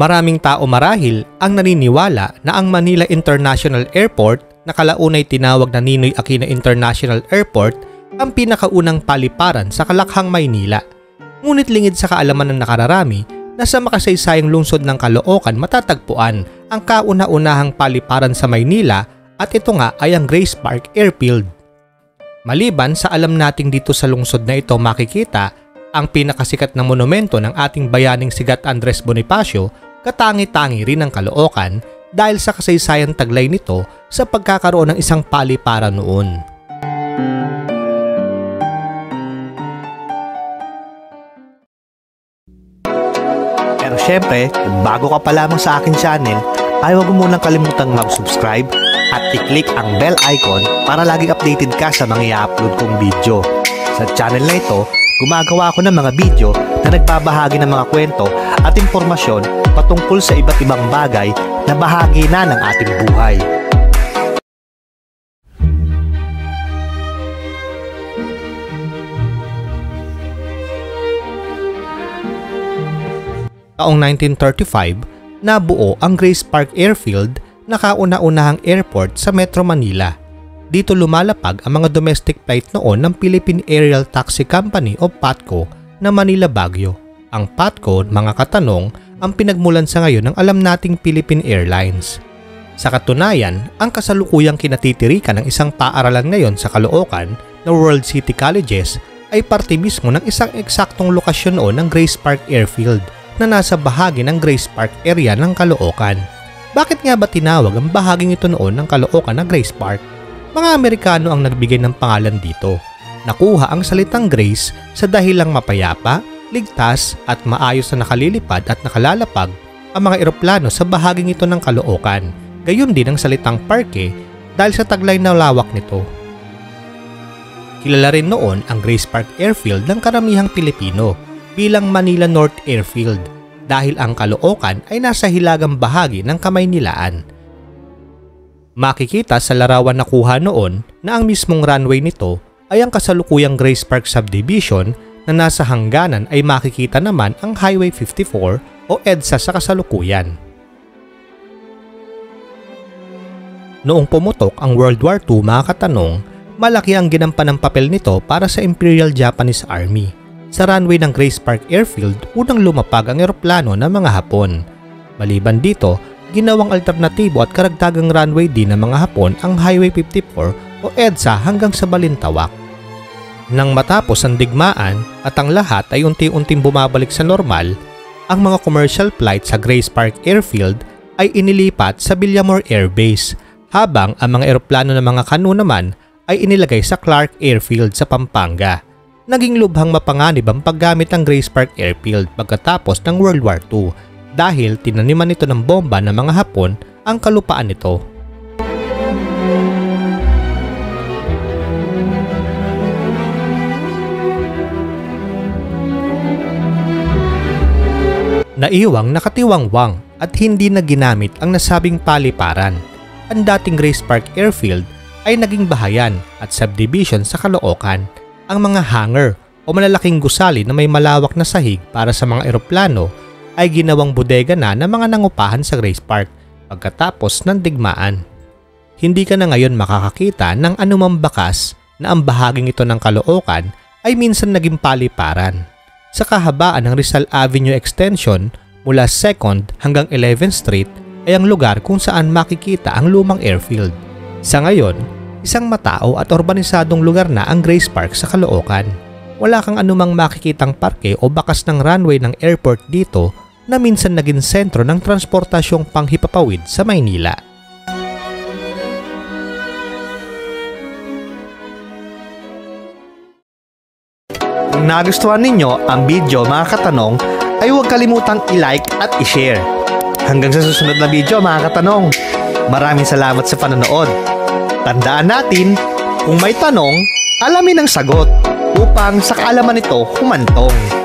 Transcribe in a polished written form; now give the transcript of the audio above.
Maraming tao marahil ang naniniwala na ang Manila International Airport na kalaunay tinawag na Ninoy Aquino International Airport ang pinakaunang paliparan sa Kalakhang, Maynila. Ngunit lingid sa kaalaman ng nakararami na sa makasaysayang lungsod ng Caloocan matatagpuan ang kauna-unahang paliparan sa Maynila at ito nga ay ang Grace Park Airfield. Maliban sa alam nating dito sa lungsod na ito makikita ang pinakasikat na monumento ng ating bayaning sigat Andres Bonifacio, katangi-tangi rin ng Caloocan dahil sa kasaysayang taglay nito sa pagkakaroon ng isang paliparan noon. Pero syempre, kung bago ka pa lamang sa akin channel, ay huwag mo munang kalimutang mag-subscribe at i-click ang bell icon para laging updated ka sa mga i-upload kong video. Sa channel na ito, gumagawa ako ng mga video na nagbabahagi ng mga kwento at impormasyon patungkol sa iba't ibang bagay na bahagi na ng ating buhay. Taong 1935, nabuo ang Grace Park Airfield na kauna-unahang airport sa Metro Manila. Dito lumalapag ang mga domestic flight noon ng Philippine Aerial Taxi Company o PATCO na Manila Baguio. Ang PATCO, mga katanong, ang pinagmulan sa ngayon ng alam nating Philippine Airlines. Sa katunayan, ang kasalukuyang kinatitirikan ng isang paaralan ngayon sa Caloocan na World City Colleges ay parte mismo ng isang eksaktong lokasyon noon ng Grace Park Airfield na nasa bahagi ng Grace Park area ng Caloocan. Bakit nga ba tinawag ang bahaging ito noon ng Caloocan na Grace Park? Mga Amerikano ang nagbigay ng pangalan dito. Nakuha ang salitang Grace sa dahilang mapayapa, ligtas at maayos na nakalilipad at nakalalapag ang mga eroplano sa bahaging ito ng Caloocan. Gayon din ang salitang parke dahil sa taglay na lawak nito. Kilala rin noon ang Grace Park Airfield ng karamihang Pilipino bilang Manila North Airfield dahil ang Caloocan ay nasa hilagang bahagi ng Kamaynilaan. Makikita sa larawan na kuha noon na ang mismong runway nito ay ang kasalukuyang Grace Park Subdivision na nasa hangganan ay makikita naman ang Highway 54 o EDSA sa kasalukuyan. Noong pumutok ang World War II, mga katanong, malaki ang ginampan ng papel nito para sa Imperial Japanese Army. Sa runway ng Grace Park Airfield, unang lumapag ang eroplano ng mga Hapon. Maliban dito, ginawang alternatibo at karagdagang runway din ng mga Hapon ang Highway 54 o EDSA hanggang sa Balintawak. Nang matapos ang digmaan at ang lahat ay unti-unting bumabalik sa normal, ang mga commercial flight sa Grace Park Airfield ay inilipat sa Villamor Air Base, habang ang mga eroplano ng mga kanu naman ay inilagay sa Clark Airfield sa Pampanga. Naging lubhang mapanganib ang paggamit ng Grace Park Airfield pagkatapos ng World War II dahil tinaniman nito ng bomba ng mga Hapon ang kalupaan nito. Naiwang nakatiwangwang at hindi na ginamit ang nasabing paliparan. Ang dating Grace Park Airfield ay naging bahayan at subdivision sa Caloocan. Ang mga hangar o malalaking gusali na may malawak na sahig para sa mga eroplano ay ginawang bodega na ng mga nangupahan sa Grace Park pagkatapos ng digmaan. Hindi ka na ngayon makakakita ng anumang bakas na ang bahaging ito ng Caloocan ay minsan naging paliparan. Sa kahabaan ng Rizal Avenue Extension mula 2nd hanggang 11th Street ay ang lugar kung saan makikita ang lumang airfield. Sa ngayon, isang matao at urbanisadong lugar na ang Grace Park sa Caloocan. Wala kang anumang makikitang parke o bakas ng runway ng airport dito na minsan naging sentro ng transportasyong panghipapawid sa Maynila. Kung nagustuhan ninyo ang video, mga katanong, ay huwag kalimutang i-like at i-share. Hanggang sa susunod na video, mga katanong, maraming salamat sa panonood. Tandaan natin, kung may tanong, alamin ang sagot upang sa kaalaman nito humantong.